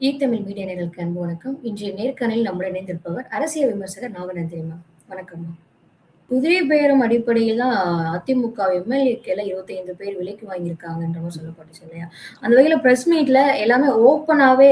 ஈத்தமிழ் media நேயர்களுக்கு அன்பு வணக்கம். இன்றைய நேர்காணலில் நம்முடன் இணைந்திருப்பவர் அரசியல் விமர்சகர் நாகநந்தினிமா. வணக்கம்மா. குதிரை பேரம் அடிப்படையில் தான் அதிமுக எம்எல்ஏக்கள் 25 பேர் விலைக்கு வாங்கியிருக்காங்கன்ற மாதிரி சொல்லப்பட்டுச்சு இல்லையா? அந்த வகையில பிரஸ் மீட்ல எல்லாமே ஓப்பனாவே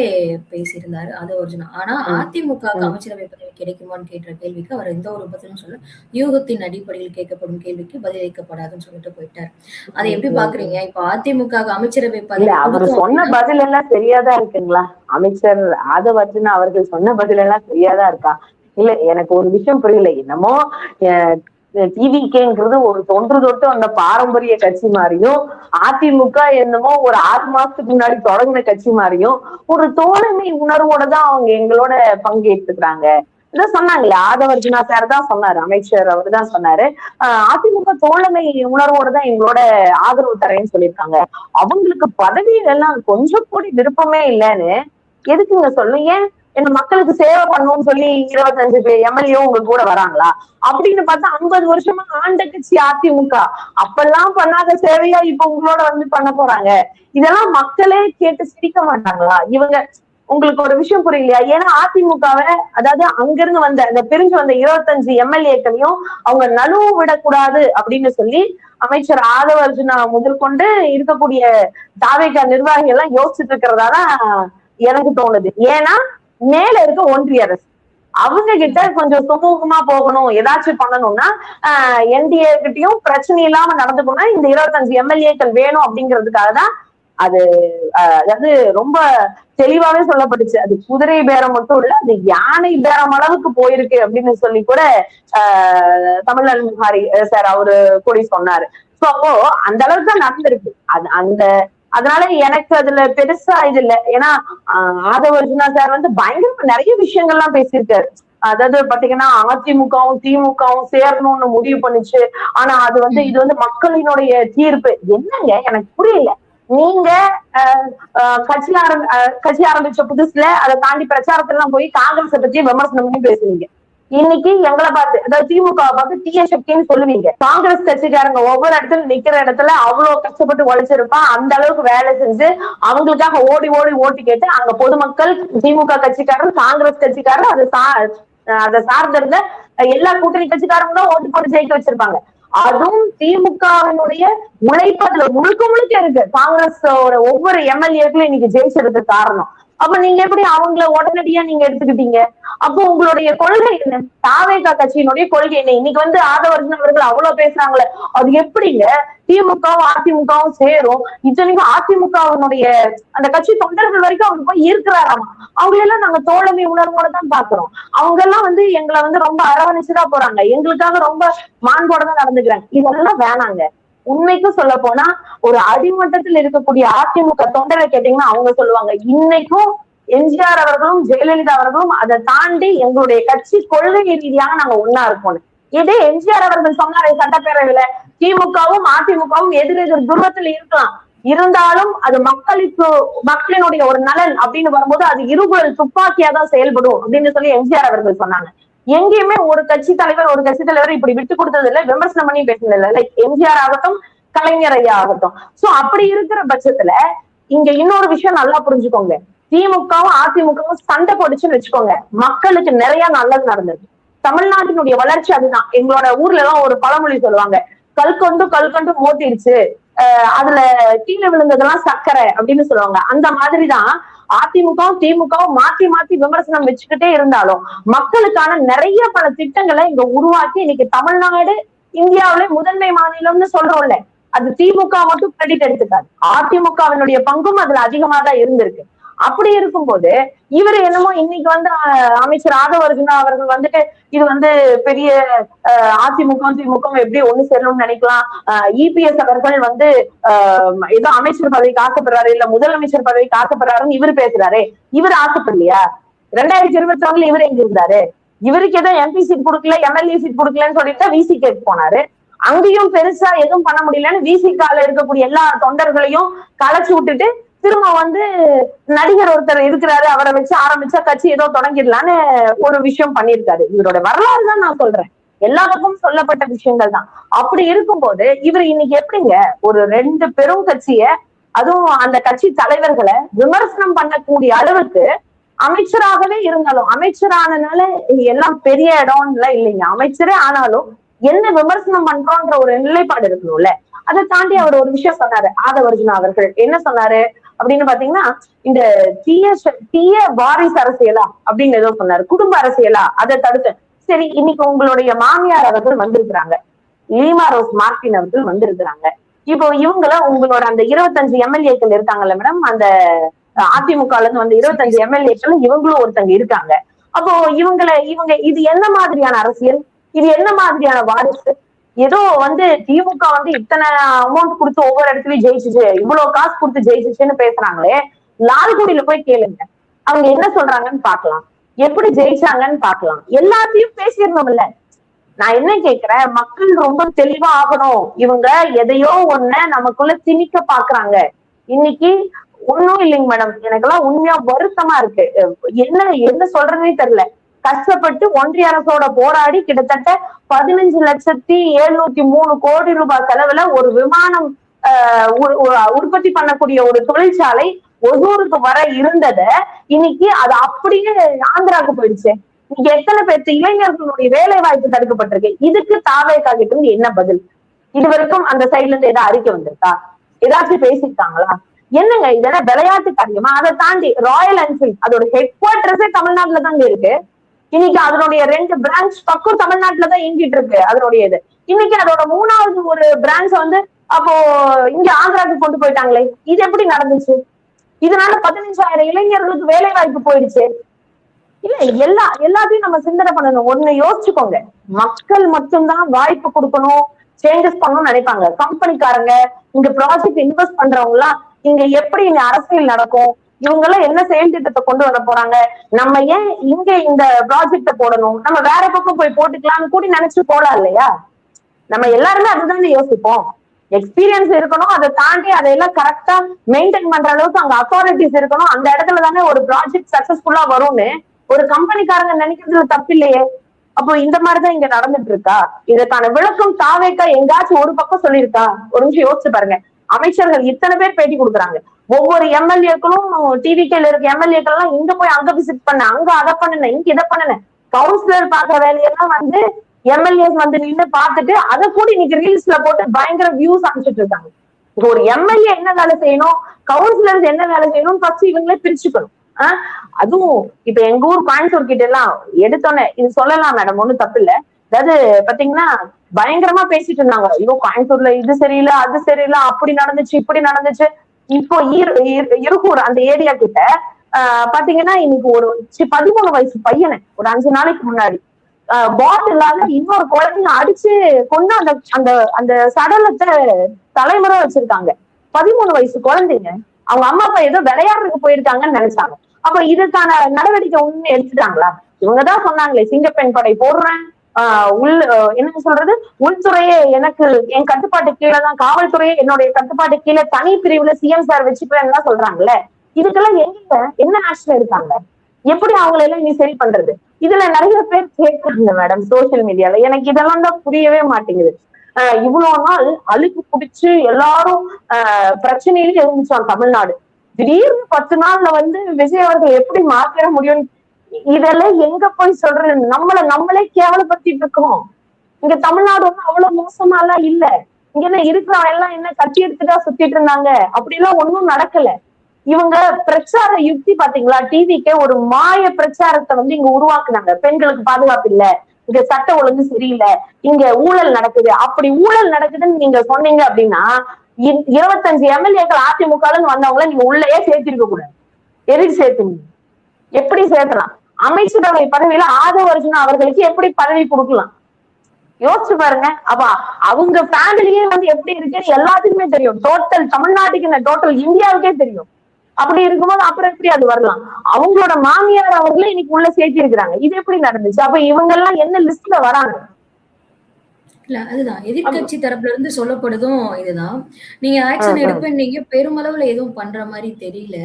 பேசியிருந்தாரு அது ஒரிஜினல். ஆனா அதிமுகவுக்கு அமைச்சரவை பதவி கிடைக்குமான்னு கேட்ட கேள்விக்கு அவர் எந்த ஒரு பதிலும் சொல்ல, யூகத்தின் அடிப்படையில் கேட்கப்படும் கேள்விக்கு பதிலளிக்கப்படாதுன்னு சொல்லிட்டு போயிட்டார். அதை எப்படி பாக்குறீங்க? இப்ப அதிமுக அமைச்சரவை பதவி அவர் சொன்ன பதில் எல்லாம் சரியாதான் இருக்குங்களா? அமைச்சர் ஆதவர்ஜுனா அவர்கள் சொன்ன பதில் எல்லாம் சரியாதான் இருக்கா? இல்ல, எனக்கு ஒரு விஷயம் புரியல. என்னமோ டிவிகேங்கிறது ஒரு தொன்று தொட்டு அந்த பாரம்பரிய கட்சி மாதிரியும், அதிமுக என்னமோ ஒரு 6 மாசத்துக்கு முன்னாடி தொடங்கின கட்சி மாதிரியும் ஒரு தோழமை உணர்வோட தான் அவங்க எங்களோட பங்கேற்றுக்கிறாங்க. இதான் சொன்னாங்களே, ஆதவர்ஜுனா சார் தான் சொன்னாரு, அமைச்சர் அவரு தான் சொன்னாரு, அதிமுக தோழமை உணர்வோட தான் எங்களோட ஆதரவு தரேன்னு சொல்லியிருக்காங்க. அவங்களுக்கு பதவியில எல்லாம் கொஞ்சம் கூட விருப்பமே இல்லைன்னு எதுக்குங்க சொல்லணும்? ஏன் என்ன மக்களுக்கு சேவை பண்ணணும்னு சொல்லி 25 பேர் எம்எல்ஏ உங்க கூட வராங்களா அப்படின்னு பார்த்தா 50 வருஷமா ஆண்ட கட்சி அதிமுக. அப்பெல்லாம் பண்ணாத சேவையா இப்ப உங்களோட வந்து பண்ண போறாங்க. இதெல்லாம் மக்களே கேட்டு சிரிக்க மாட்டாங்களா? இவங்க உங்களுக்கு ஒரு விஷயம் புரியலையா? ஏன்னா அதிமுகவை, அதாவது அங்கிருந்து வந்த அந்த பிரிஞ்சு வந்த 25 எம்எல்ஏக்களையும் அவங்க நழுவு விடக்கூடாது அப்படின்னு சொல்லி அமைச்சர் ஆதவர்ஜுனா முதல் கொண்டு இருக்கக்கூடிய தாவேகா நிர்வாகிகள் எல்லாம் யோசிச்சுட்டு இருக்கிறதாதான் எனக்கு தோணுது. ஏன்னா மேல இருக்க ஒன்றிய அரசு அவங்க கிட்ட கொஞ்சம் சுமூகமா போகணும், ஏதாச்சும் பண்ணணும்னா என்டிஏ கிட்டையும் பிரச்சனை இல்லாம நடந்துக்கணும்னா இந்த 25 எம்எல்ஏக்கள் வேணும் அப்படிங்கிறதுக்காக தான் அது அதாவது ரொம்ப தெளிவாவே சொல்லப்பட்டுச்சு. அது குதிரை பேரம் மட்டும் இல்ல, அது யானை பேரம் அளவுக்கு போயிருக்கு அப்படின்னு சொல்லி கூட தமிழ்நாடு சார் அவரு கூட சொன்னாரு. சோ அப்போ அந்த அளவுக்கு தான் நடந்திருக்கு. அதனால எனக்கு அதுல பெருசா இது இல்ல. ஏன்னா ஆதவர்ஜுனா சார் வந்து பயங்கரமா நிறைய விஷயங்கள்லாம் பேசியிருக்காரு. அதாவது பாத்தீங்கன்னா அதிமுகவும் திமுகவும் சேரணும்னு முடிவு பண்ணுச்சு. ஆனா அது வந்து இது வந்து மக்களினுடைய தீர்ப்பு. என்னங்க எனக்கு புரியல. நீங்க கட்சி ஆரம்பிச்ச புதுசுல அதை தாண்டி பிரச்சாரத்துல போய் காங்கிரஸை பத்தி விமர்சனம் பண்ணி பேசுவீங்க. இன்னைக்கு எங்களை பார்த்து, அதாவது திமுக பார்த்து தீய சக்தின்னு சொல்லுவீங்க. காங்கிரஸ் கட்சிக்காரங்க ஒவ்வொரு இடத்துல நிக்கிற இடத்துல அவ்வளவு கஷ்டப்பட்டு உழைச்சிருப்பான், அந்த அளவுக்கு வேலை செஞ்சு அவங்களுக்காக ஓடி ஓடி ஓட்டு கேட்டு அங்க பொதுமக்கள், திமுக கட்சிக்காரர், காங்கிரஸ் கட்சிக்காரர், அதை சார்ந்திருந்த எல்லா கூட்டணி கட்சிக்காரங்களும் ஓட்டு போட்டு ஜெயிக்க வச்சிருப்பாங்க. அதுவும் திமுகவினுடைய உழைப்பு அதுல முழுக்க முழுக்க இருக்கு. காங்கிரஸ் ஒவ்வொரு எம்எல்ஏக்களும் இன்னைக்கு ஜெயிச்சதுக்கு காரணம். அப்ப நீங்க எப்படி அவங்கள உடனடியா நீங்க எடுத்துக்கிட்டீங்க? அப்போ உங்களுடைய கொள்கை என்ன? தாவேகா கட்சியினுடைய கொள்கை என்ன? இன்னைக்கு வந்து ஆதவர்ஜுனா அவர்கள் அவ்வளவு பேசுறாங்களே, அது எப்படிங்க திமுகவும் அதிமுகவும் சேரும்? இத்தனைக்கும் அதிமுகவினுடைய அந்த கட்சி தொண்டர்கள் வரைக்கும் அவங்க போய் இருக்கிறாராமா. அவங்க எல்லாம் நாங்க தோழமை உணர்வோட தான் பாக்குறோம். அவங்க எல்லாம் வந்து எங்களை வந்து ரொம்ப அரவணைச்சுதான் போறாங்க, எங்களுக்காக ரொம்ப மாண்போட தான் நடந்துக்கிறாங்க. இதெல்லாம் வேணாங்க. உண்மைக்கும் சொல்ல போனா ஒரு அடிமட்டத்தில் இருக்கக்கூடிய அதிமுக தொண்டரை கேட்டீங்கன்னா அவங்க சொல்லுவாங்க, இன்னைக்கும் எம்ஜிஆர் அவர்களும் ஜெயலலிதா அவர்களும் அதை தாண்டி எங்களுடைய கட்சி கொள்கை ரீதியாக நாங்க ஒன்னா இருக்கோம். இதே எம்ஜிஆர் அவர்கள் சொன்னாரே சட்டப்பேரவையில, திமுகவும் அதிமுகவும் எதிரெதிர் துருவத்தில் இருக்கலாம், இருந்தாலும் அது மக்களினுடைய ஒரு நலன் அப்படின்னு வரும்போது அது இருபுறல் துப்பாக்கியா தான் செயல்படும் அப்படின்னு சொல்லி எம்ஜிஆர் அவர்கள் சொன்னாங்க. எங்கேயுமே ஒரு கட்சி தலைவர் இப்படி விட்டு கொடுத்தது இல்லை, விமர்சனம் பண்ணி பேசுனது இல்லை. லைக் எம்ஜிஆர் ஆகட்டும், கலைஞர் ஐயா ஆகட்டும். சோ அப்படி இருக்கிற பட்சத்துல இங்க இன்னொரு விஷயம் நல்லா புரிஞ்சுக்கோங்க. திமுகவும் அதிமுகவும் சண்டை போடுச்சுன்னு வச்சுக்கோங்க, மக்களுக்கு நிறைய நல்லது நடந்தது. தமிழ்நாட்டினுடைய வளர்ச்சி அதுதான். எங்களோட ஊர்ல எல்லாம் ஒரு பழமொழி சொல்லுவாங்க, கல்கண்டு மோட்டிருச்சு, அதுல கீழே விழுந்ததெல்லாம் சர்க்கரை அப்படின்னு சொல்லுவாங்க. அந்த மாதிரிதான் அதிமுகவும் திமுகவும் மாத்தி மாத்தி விமர்சனம் வச்சுக்கிட்டே இருந்தாலும் மக்களுக்கான நிறைய பல திட்டங்களை இங்க உருவாக்கி இன்னைக்கு தமிழ்நாடு இந்தியாவிலே முதன்மை மாநிலம்னு சொல்றோம்ல, அது திமுக மட்டும் கிரெடிட் எடுத்துக்காது, அதிமுகவினுடைய பங்கும் அதுல அதிகமா தான் இருந்திருக்கு. அப்படி இருக்கும்போது இவர் என்னமோ இன்னைக்கு வந்து அமைச்சர் ஆதவர்ஜுனா அவர்கள் வந்துட்டு இது வந்து பெரிய அதிமுக திமுக எப்படி ஒண்ணு சேரணும்னு நினைக்கலாம், இபிஎஸ் அவர்கள் வந்து ஏதோ அமைச்சர் பதவிக்கு ஆசைப்படுறாரு, இல்ல முதலமைச்சர் பதவிக்கு ஆசைப்படுறாருன்னு இவர் பேசுறாரு. இவர் ஆசைப்படலையா? 2021 இவர் எங்க இருந்தாரு? இவருக்கு ஏதோ எம்பி சீட் கொடுக்கல, எம்எல்ஏ சீட் கொடுக்கலன்னு சொல்லிட்டு விசி கேட்டு போனாரு. அங்கேயும் பெருசா எதுவும் பண்ண முடியலன்னு விசிகால இருக்கக்கூடிய எல்லா தொண்டர்களையும் களைச்சு விட்டுட்டு திரும்ப வந்து நடிகர் ஒருத்தர் இருக்கிறாரு, அவரை வச்சு ஆரம்பிச்சா கட்சி ஏதோ தொடங்கிடலான்னு ஒரு விஷயம் பண்ணியிருக்காரு. இவரோட வரலாறு தான் நான் சொல்றேன், எல்லா பக்கமும் சொல்லப்பட்ட விஷயங்கள் தான். அப்படி இருக்கும்போது இவர் இன்னைக்கு எப்படிங்க ஒரு 2 பெரும் கட்சிய அதுவும் அந்த கட்சி தலைவர்களை விமர்சனம் பண்ணக்கூடிய அளவுக்கு அமைச்சராகவே இருந்தாலும், அமைச்சரானனால எல்லாம் பெரிய இடம்ல இல்லைங்க, அமைச்சரே ஆனாலும் என்ன விமர்சனம் பண்றோன்ற ஒரு நிலைப்பாடு இருக்கணும்ல. அதை தாண்டி அவர் ஒரு விஷயம் சொன்னாரு, ஆதவர்ஜுனா அவர்கள் என்ன சொன்னாரு அப்படின்னு பாத்தீங்கன்னா, இந்த தீய வாரிசு அரசியலா அப்படின்னு ஏதோ சொன்னாரு, குடும்ப அரசியலா, அதை தடுத்து. சரி, இன்னைக்கு உங்களுடைய மாமியார் அவர்கள் வந்திருக்கிறாங்க, லீமா ரோஸ் மார்டின் அவர்கள் வந்திருக்கிறாங்க. இப்போ இவங்கள உங்களோட அந்த 25 எம்எல்ஏக்கள் இருக்காங்கல்ல மேடம், அந்த அதிமுகல இருந்து வந்து 25 எம்எல்ஏக்கள் இவங்களும் ஒருத்தங்க இருக்காங்க. அப்போ இவங்க இது என்ன மாதிரியான அரசியல், இது என்ன மாதிரியான வாரிசு? ஏதோ வந்து திமுக வந்து இத்தனை அமௌண்ட் கொடுத்து ஒவ்வொரு இடத்துலயும் ஜெயிச்சுச்சு, இவ்வளவு காசு கொடுத்து ஜெயிச்சுச்சுன்னு பேசுறாங்களே, லால்குடியில போய் கேளுங்க, அவங்க என்ன சொல்றாங்கன்னு பாக்கலாம், எப்படி ஜெயிச்சாங்கன்னு பாக்கலாம். எல்லாத்தையும் பேசிடணும்ல. நான் என்ன கேக்குறேன், மக்கள் ரொம்ப தெளிவா ஆகணும். இவங்க எதையோ ஒண்ண நமக்குள்ள திணிக்க பாக்குறாங்க. இன்னைக்கு ஒண்ணும் இல்லைங்க மேடம், எனக்கெல்லாம் உண்மையா வருத்தமா இருக்கு. என்ன சொல்றதுன்னே தெரியல. கஷ்டப்பட்டு ஒன்றிய அரசோட போராடி கிட்டத்தட்ட 15,703,000,000 ரூபாய் செலவுல ஒரு விமானம் உற்பத்தி பண்ணக்கூடிய ஒரு தொழிற்சாலை ஒசூருக்கு வர இருந்தத இன்னைக்கு அது அப்படியே ஆந்திராவுக்கு போயிடுச்சு. இன்னைக்கு எத்தனை பேர் இளைஞர்களுடைய வேலை வாய்ப்பு தடுக்கப்பட்டிருக்கு. இதுக்கு தாவேகா கிட்ட இருந்து என்ன பதில்? இது வரைக்கும் அந்த சைட்ல இருந்து ஏதாவது அறிக்கை வந்திருக்கா? ஏதாச்சும் பேசிருக்காங்களா? என்னங்க இதெல்லாம் விளையாட்டு காரியமா? அதை தாண்டி ராயல் என்ஃபீல்ட் அதோட ஹெட் குவார்டர்ஸே தமிழ்நாட்டுல தாங்க இருக்கு. இன்னைக்கு அதனுடைய 2 பிரான்ச் பக்கம் தமிழ்நாட்டுலதான் இயங்கிட்டு இருக்கு அதனுடைய இது. இன்னைக்கு அதோட 3வது ஒரு பிரான்ச் வந்து அப்போ இங்க ஆந்திராவுக்கு கொண்டு போயிட்டாங்களே, இது எப்படி நடந்துச்சு? இதனால 15,000 இளைஞர்களுக்கு வேலை வாய்ப்பு போயிடுச்சு. இல்ல, எல்லாத்தையும் நம்ம சிந்தனை பண்ணணும். ஒண்ணு யோசிச்சுக்கோங்க, மக்கள் மட்டும்தான் வாய்ப்பு கொடுக்கணும், சேஞ்சஸ் பண்ணணும்னு நினைப்பாங்க. கம்பெனிக்காரங்க, இங்க ப்ராஜெக்ட் இன்வெஸ்ட் பண்றவங்க எல்லாம் இங்க எப்படி இங்க அரசியல் நடக்கும், இவங்க எல்லாம் என்ன செயல் திட்டத்தை கொண்டு வர போறாங்க, நம்ம ஏன் இங்க இந்த ப்ராஜெக்ட போடணும், நம்ம வேற பக்கம் போய் போட்டுக்கலாம்னு கூட நினைச்சு போலாம் இல்லையா? நம்ம எல்லாருமே அதுதானே யோசிப்போம். எக்ஸ்பீரியன்ஸ் இருக்கணும், அதை தாண்டி அதையெல்லாம் கரெக்டா மெயின்டைன் பண்ற அளவுக்கு அங்க அத்தாரிட்டிஸ் இருக்கணும். அந்த இடத்துல தானே ஒரு ப்ராஜெக்ட் சக்சஸ்ஃபுல்லா வரும்னு ஒரு கம்பெனிக்காரங்க நினைக்கிறதுல தப்பு இல்லையே. அப்போ இந்த மாதிரிதான் இங்க நடந்துட்டு இருக்கா? இதற்கான விளக்கம் தாவேக்கா எங்காச்சும் ஒரு பக்கம் சொல்லியிருக்கா? ஒரு நிமிஷம் யோசிச்சு பாருங்க. அமைச்சர்கள் இத்தனை பேர் பேட்டி கொடுக்குறாங்க, ஒவ்வொரு எம்எல்ஏக்களும் டிவிகேல இருக்க எம்எல்ஏக்கள் எல்லாம் இங்க போய் அங்க விசிட் பண்ண, அங்க அதை பண்ணுன, இங்க இதை பண்ணுன, கவுன்சிலர் பாக்குற வேலையெல்லாம் வந்து எம்எல்ஏஸ் வந்து நின்று பார்த்துட்டு அதை கூட இன்னைக்கு ரீல்ஸ்ல போட்டு பயங்கர வியூஸ் அனுப்பிச்சிட்டு இருக்காங்க. ஒரு எம்எல்ஏ என்ன வேலை செய்யணும், கவுன்சிலர்ஸ் என்ன வேலை செய்யணும், ஃபர்ஸ்ட் இவங்களே பிரிச்சுக்கணும். அதுவும் இப்ப எங்க ஊர் கோயம்புத்தூர் கிட்ட எல்லாம் எடுத்தோன்னே இது சொல்லலாம் மேடம், ஒண்ணும் தப்பு இல்ல. அதாவது பாத்தீங்கன்னா பயங்கரமா பேசிட்டு இருந்தாங்க, ஐயோ கோயம்புத்தூர்ல இது சரியில்லை, அது சரியில்லை, அப்படி நடந்துச்சு, இப்படி நடந்துச்சு. இப்போ இருக்கூர் அந்த ஏரியா கிட்ட பாத்தீங்கன்னா இன்னைக்கு ஒரு 13 வயசு பையனை ஒரு 5 நாளைக்கு முன்னாடி பாட்டிலால இன்னொரு குழந்தைங்க அடிச்சு கொண்டு அந்த அந்த அந்த சடலத்தை தலைமுறை வச்சிருக்காங்க. 13 வயசு குழந்தைங்க, அவங்க அம்மா அப்பா ஏதோ விளையாடுறதுக்கு போயிருக்காங்கன்னு நினைச்சாங்க. அப்ப இதுக்கான நடவடிக்கை ஒண்ணு எடுத்துட்டாங்களா? இவங்கதான் சொன்னாங்களே, சிங்கப்பெண் படை போடுறேன், என்ன சொல்றது, உள்துறையே எனக்கு என் கட்டுப்பாட்டு கீழே தான், காவல்துறையே என்னுடைய கட்டுப்பாட்டு கீழே தனி பிரிவுல சிஎம் சார் வச்சுக்கிறேன்னு சொல்றாங்களே. இதுக்கெல்லாம் எங்க என்ன ஆக்ஷன் எடுத்தாங்க? எப்படி அவங்களை எல்லாம் நீ சரி பண்றது? இதுல நிறைய பேர் கேட்கறாங்க மேடம் சோசியல் மீடியால, எனக்கு இதெல்லாம் தான் புரியவே மாட்டேங்குது. இவ்வளவு நாள் அழுக்கு குடிச்சு எல்லாரும் பிரச்சனையில இருந்துச்சான் தமிழ்நாடு. திடீர்னு 10 நாள்ல வந்து விஜய் அவர்கள் எப்படி மாத்திர முடியும்? இதெல்லாம் எங்க போய் சொல்றது? நம்மளே கேவலப்படுத்திட்டு இருக்கோம். இங்க தமிழ்நாடு வந்து அவ்வளவு மோசமா எல்லாம் இல்ல. இங்க என்ன இருக்கிறவங்க எல்லாம் என்ன கட்டி எடுத்துட்டா சுத்திட்டு இருந்தாங்க, அப்படி எல்லாம் ஒண்ணும் நடக்கல. இவங்க பிரச்சார யுக்தி பாத்தீங்களா, டிவிக்கே ஒரு மாய பிரச்சாரத்தை வந்து இங்க உருவாக்குனாங்க. பெண்களுக்கு பாதுகாப்பு இல்ல, இங்க சட்ட ஒழுங்கு சரியில்லை, இங்க ஊழல் நடக்குது. அப்படி ஊழல் நடக்குதுன்னு நீங்க சொன்னீங்க அப்படின்னா 25 எம்எல்ஏக்கள் அதிமுக வந்தவங்கள நீங்க உள்ளேயே சேர்த்திருக்க கூடாது. எதுக்கு சேர்த்துனீங்க? எப்படி சேர்க்கலாம்? அமைச்சரவை பதவியில ஆதவர்ஜுனா அவர்களுக்கு எப்படி பதவி கொடுக்கலாம்? யோசிச்சு பாருங்க. அப்ப அவங்க ஃபேமிலியே வந்து எப்படி இருக்குன்னு எல்லாத்துக்குமே தெரியும். டோட்டல் தமிழ்நாட்டுக்கு, டோட்டல் இந்தியாவுக்கே தெரியும். அப்படி இருக்கும்போது அப்புறம் எப்படி அது வரலாம்? அவங்களோட மாமியார் அவர்களே இன்னைக்கு உள்ள சேர்த்தி இருக்கிறாங்க. இது எப்படி நடந்துச்சு? அப்ப இவங்க எல்லாம் என்ன லிஸ்ட்ல வராங்க? இல்ல அதுதான் எதிர்கட்சி தரப்புல இருந்து சொல்லப்படுதும் இதுதான். நீங்க ஆக்ஷன் எடுப்பீங்க, பெருமளவுல எதுவும் பண்ற மாதிரி தெரியல.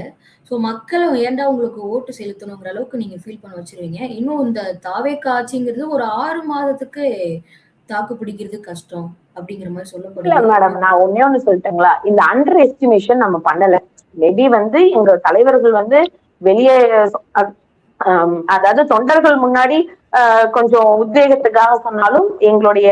சோ மக்களும் ஏன்டா உங்களுக்கு ஓட்டு செலுத்தணுங்கிற அளவுக்கு நீங்க ஃபீல் பண்ண வச்சிருவீங்க. இன்னும் இந்த தாவேக்கா ஆட்சிங்கிறது ஒரு 6 மாதத்துக்கு தாக்கு பிடிக்கிறது கஷ்டம் அப்படிங்கிற மாதிரி இல்ல சொல்லப்படுது. மேடம், நான் ஒன்னே ஒண்ணு சொல்லிட்டேங்களா, இந்த அண்டர் எஸ்டிமேஷன் நம்ம பண்ணல. மேபி எங்க தலைவர்கள் வெளியே அதாவது தொண்டர்கள் முன்னாடி கொஞ்சம் உத்வேகத்துக்காக சொன்னாலும் எங்களுடைய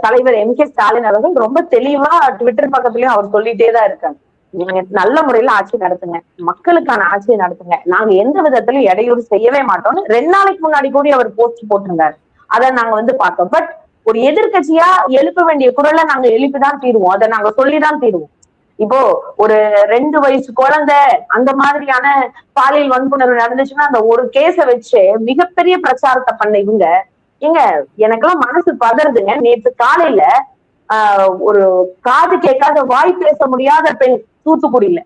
தலைவர் M.K. ஸ்டாலின் அவர்கள் ரொம்ப தெளிவா ட்விட்டர் பக்கத்துலயும் அவர் சொல்லிட்டே தான் இருக்காங்க. நீங்க நல்ல முறையில ஆட்சி நடத்துங்க, மக்களுக்கான ஆட்சியை நடத்துங்க, நாங்க எந்த விதத்திலும் இடையூறு செய்யவே மாட்டோம்னு 2 நாளைக்கு முன்னாடி கூட அவர் போஸ்ட் போட்டிருந்தாரு. அதை நாங்க பார்த்தோம். பட் ஒரு எதிர்கட்சியா எழுப்ப வேண்டிய குரலை நாங்க எழுப்பிதான் தீருவோம், அதை நாங்க சொல்லிதான் தீருவோம். இப்போ ஒரு 2 வயசு குழந்தை அந்த மாதிரியான பாலியல் வன்புணர்வு நடந்துச்சுன்னா அந்த ஒரு கேஸ வச்சு மிகப்பெரிய பிரச்சாரத்தை பண்ண ஏங்க எனக்கெல்லாம் மனசு பதறுதுங்க. நேற்று காலையில ஒரு காது கேட்காத வாய் பேச முடியாத பெண் தூத்துக்குடியில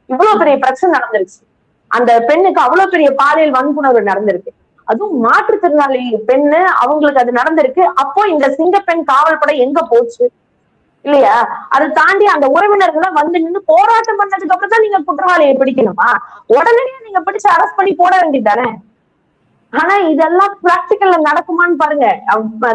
இவ்வளவு பெரிய பிரச்சனை நடந்துருச்சு. அந்த பெண்ணுக்கு அவ்வளவு பெரிய பாலியல் வன்புணர்வு நடந்திருக்கு. அதுவும் மாற்றுத்திறனாளி பெண்ணு, அவங்களுக்கு அது நடந்திருக்கு. அப்போ இந்த சிங்கப்பெண் காவல் படை எங்க போச்சு இல்லையா? அதை தாண்டி அந்த உறவினர்கள் நின்று போராட்டம் பண்ணதுக்கு அப்புறம் தான் நீங்க குற்றவாளியை பிடிக்கணுமா? உடனே நீங்க பிடிச்சு அரெஸ்ட் பண்ணி போட வேண்டியதானே? ஆனா இதெல்லாம் பிராக்டிக்கல்ல நடக்குமான்னு பாருங்க.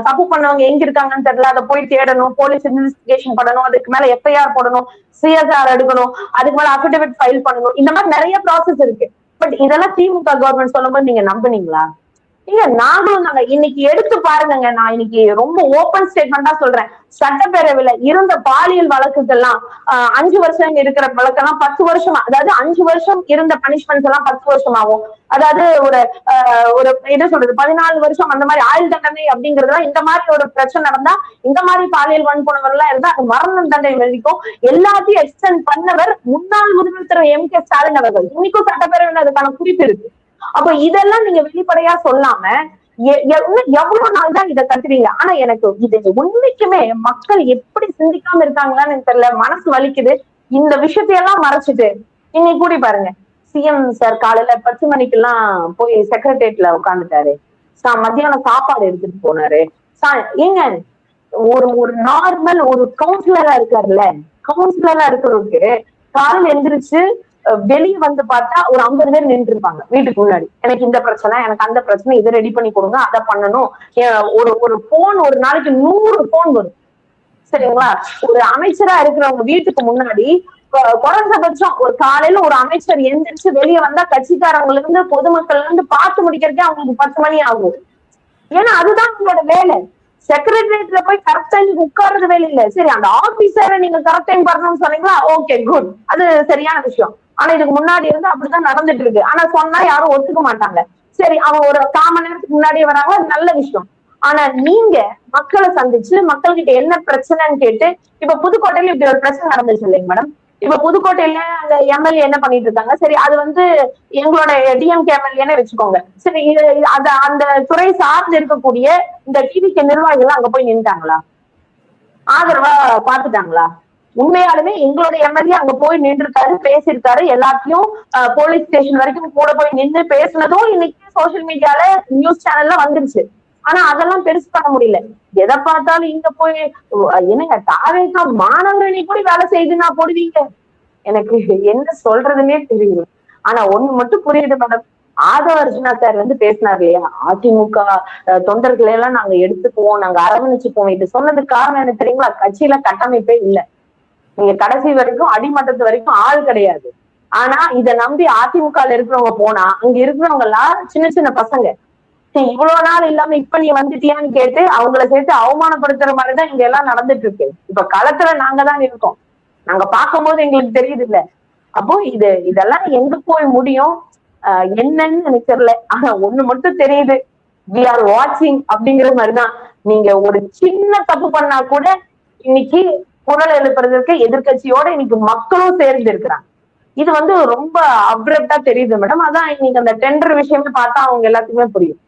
தப்பு பண்ணவங்க எங்க இருக்காங்கன்னு தெரியல, அதை போய் தேடணும், போலீஸ் இன்வெஸ்டிகேஷன் பண்ணணும், அதுக்கு மேல FIR போடணும், CSR எடுக்கணும், அதுக்கு மேல அபிடவிட் ஃபைல் பண்ணணும். இந்த மாதிரி நிறைய ப்ராசஸ் இருக்கு. பட் இதெல்லாம் திமுக கவர்மெண்ட் சொல்லும்போது நீங்க நம்புனீங்களா? நாங்களும் இன்னைக்கு எடுத்து பாருங்க. நான் இன்னைக்கு ரொம்ப ஓபன் ஸ்டேட்மெண்டா சொல்றேன். சட்டப்பேரவையில இருந்த பாலியல் வழக்குகள்லாம் 5 வருஷம் இருக்கிற வழக்கெல்லாம் 10 வருஷமா, அதாவது 5 வருஷம் இருந்த பனிஷ்மெண்ட்ஸ் எல்லாம் 10 வருஷமாகும். அதாவது ஒரு என்ன சொல்றது 14 வருஷம் அந்த மாதிரி ஆயுள் தண்டனை அப்படிங்கறதுலாம் இந்த மாதிரி ஒரு பிரச்சனை நடந்தா, இந்த மாதிரி பாலியல் வன்புணர்வு எல்லாம் இருந்தா அது மரண தண்டனை வரைக்கும் எல்லாத்தையும் எக்ஸ்டெண்ட் பண்ணவர் முன்னாள் முதலமைச்சர் M.K. ஸ்டாலின் அவர்கள். இன்னைக்கும் சட்டப்பேரவையில் அதுக்கான குறிப்பு இருக்கு. அப்ப இதெல்லாம் நீங்க வெளிப்படையா சொல்லாம எவ்வளவு நாள் தான் இதை கத்துறீங்க? ஆனா எனக்கு இது உண்மைக்குமே மக்கள் எப்படி சிந்திக்காம இருக்காங்களான்னு தெரியல, மனசு வலிக்குது. இந்த விஷயத்தையெல்லாம் மறைச்சிட்டு இன்னைக்கு கூடி பாருங்க, CM சார் காலையில 10 மணிக்கு எல்லாம் போய் செக்ரட்டேரியட்ல உட்காந்துட்டாரு. மத்தியானம் சாப்பாடு எடுத்துட்டு போனாரு. ஏங்க ஒரு நார்மல் ஒரு கவுன்சிலரா இருக்காருல்ல, கவுன்சிலரா இருக்கிறவருக்கு காலையில் எந்திரிச்சு வெளியே பார்த்தா ஒரு 50 பேர் நின்று இருப்பாங்க வீட்டுக்கு முன்னாடி. எனக்கு இந்த பிரச்சனை, எனக்கு அந்த பிரச்சனை, இதை ரெடி பண்ணி கொடுங்க, அதை பண்ணணும். ஒரு போன் ஒரு நாளைக்கு 100 போன் வரும். சரிங்களா? ஒரு அமைச்சரா இருக்கிறவங்க வீட்டுக்கு முன்னாடி குறைஞ்சபட்சம் ஒரு காலையில ஒரு அமைச்சர் எந்திரிச்சு வெளியே வந்தா கட்சிக்காரவங்க இருந்து பொதுமக்கள்ல இருந்து பார்த்து முடிக்கிறதுக்கே அவங்களுக்கு 10 மணி ஆகும். ஏன்னா அதுதான் உங்களோட வேலை. செக்ரட்டரியேட்ல போய் கரெக்ட் டைம் உட்கார்றது வேலை இல்ல. சரி, அந்த ஆபீசரை நீங்க கரெக்ட் டைம் வரணும்னு சொன்னீங்களா, ஓகே குட், அது சரியான விஷயம். ஆனா இதுக்கு முன்னாடி இருந்து அப்படிதான் நடந்துட்டு இருக்கு. ஆனா சொன்னா யாரும் ஒத்துக்க மாட்டாங்க. சரி, அவங்க ஒரு 1/4 மணி நேரத்துக்கு முன்னாடியே வராங்க, அது நல்ல விஷயம். ஆனா நீங்க மக்களை சந்திச்சு மக்கள்கிட்ட என்ன பிரச்சனைன்னு கேட்டு, இப்ப புதுக்கோட்டையில இப்படி ஒரு பிரச்சனை நடந்துச்சு இல்லைங்க மேடம்? இப்ப புதுக்கோட்டையில அந்த MLA என்ன பண்ணிட்டு இருக்காங்க? சரி, அது எங்களோட DMK MLA வச்சுக்கோங்க. சரி, அந்த துறை சார்ந்து இருக்கக்கூடிய இந்த TVK நிர்வாகிகள் அங்க போய் நின்றாங்களா? ஆதரவா பாத்துட்டாங்களா? உண்மையாலுமே எங்களுடைய MLA அங்க போய் நின்றுருக்காரு, பேசியிருக்காரு. எல்லாத்தையும் போலீஸ் ஸ்டேஷன் வரைக்கும் கூட போய் நின்று பேசினதும் இன்னைக்கு சோசியல் மீடியால நியூஸ் சேனல்ல வந்துருச்சு. ஆனா அதெல்லாம் பெருசு பண்ண முடியல. எதை பார்த்தாலும் இங்க போய் என்னங்க தாவேக்கா மாணவரணி கூட வேலை செய்துன்னா போடுவீங்க. எனக்கு என்ன சொல்றதுன்னே தெரியல. ஆனா ஒண்ணு மட்டும் புரியுது மேடம், ஆதவ அர்ஜுனா சார் பேசினார் இல்லையா, அதிமுக தொண்டர்களை எல்லாம் நாங்க எடுத்துக்குவோம், நாங்க அரவணைச்சுக்குவோம். இது சொன்னதுக்கு காரணம் என்ன தெரியுங்களா? கட்சியில கட்டமைப்பே இல்லை. நீங்க கடைசி வரைக்கும் அடிமட்டத்து வரைக்கும் ஆள் கிடையாது. ஆனா இதை நம்பி அதிமுக இருக்கிறவங்க போனா அங்க இருக்கிறவங்க எல்லாம் சின்ன சின்ன பசங்க. இவ்வளவு நாள் இல்லாம இப்ப நீ வந்துட்டியான்னு கேட்டு அவங்கள சேர்த்து அவமானப்படுத்துற மாதிரிதான் இங்க எல்லாம் நடந்துட்டு இருக்கு. இப்ப களத்துல நாங்க தான் இருக்கோம், நாங்க பார்க்கும்போது எங்களுக்கு தெரியுது இல்ல. அப்போ இதெல்லாம் எங்க போய் முடியும் என்னன்னு எனக்கு தெரியல. ஆனா ஒண்ணு மட்டும் தெரியுது, வி ஆர் வாட்சிங் அப்படிங்கிற மாதிரிதான். நீங்க ஒரு சின்ன தப்பு பண்ணா கூட இன்னைக்கு குரல் எழுப்புறதுக்கு எதிர்கட்சியோட இன்னைக்கு மக்களும் சேர்ந்து இருக்கிறாங்க. இது ரொம்ப அப்ரப்டா தெரியுது மேடம். அதான் இன்னைக்கு அந்த டெண்டர் விஷயமே பார்த்தா அவங்க எல்லாத்துக்குமே புரியும்.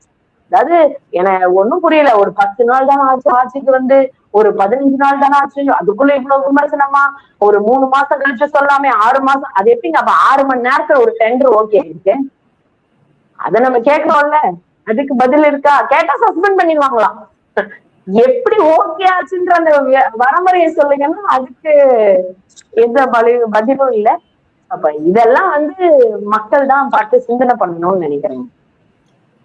அதாவது எனக்கு ஒண்ணும் புரியல. ஒரு 10 நாள் தானே ஆச்சு ஆட்சிக்கு, ஒரு 15 நாள் தானே ஆச்சு, அதுக்குள்ள இவ்வளவு விமர்சனமா? ஒரு 3 மாசம் கழிச்சு சொல்லாமே 6 மாசம்? அது எப்படிங்க? அப்ப 6 மணி நேரத்துல ஒரு டெண்டர் ஓகே இருக்கு? அதை நம்ம கேட்கிறோம்ல, அதுக்கு பதில் இருக்கா? கேட்டா சஸ்பெண்ட் பண்ணிடுவாங்களாம். எப்படி ஓகே ஆச்சுன்ற அந்த வரமுறையை சொல்லுங்கன்னா அதுக்கு எந்த பதிலும் இல்லை. அப்ப இதெல்லாம் மக்கள் தான் பார்த்து சிந்தனை பண்ணணும்னு நினைக்கிறேன்.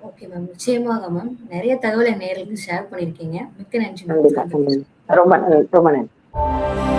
Okay ma'am. நிச்சயமாக மேம். நெறைய தகவல் என் நேயர்களுக்கு ஷேர் பண்ணியிருக்கீங்க. மிக்க நன்றி மேம். கண்டிப்பா தொடர்ந்து பேசுவோம். ரொம்ப நன்றி.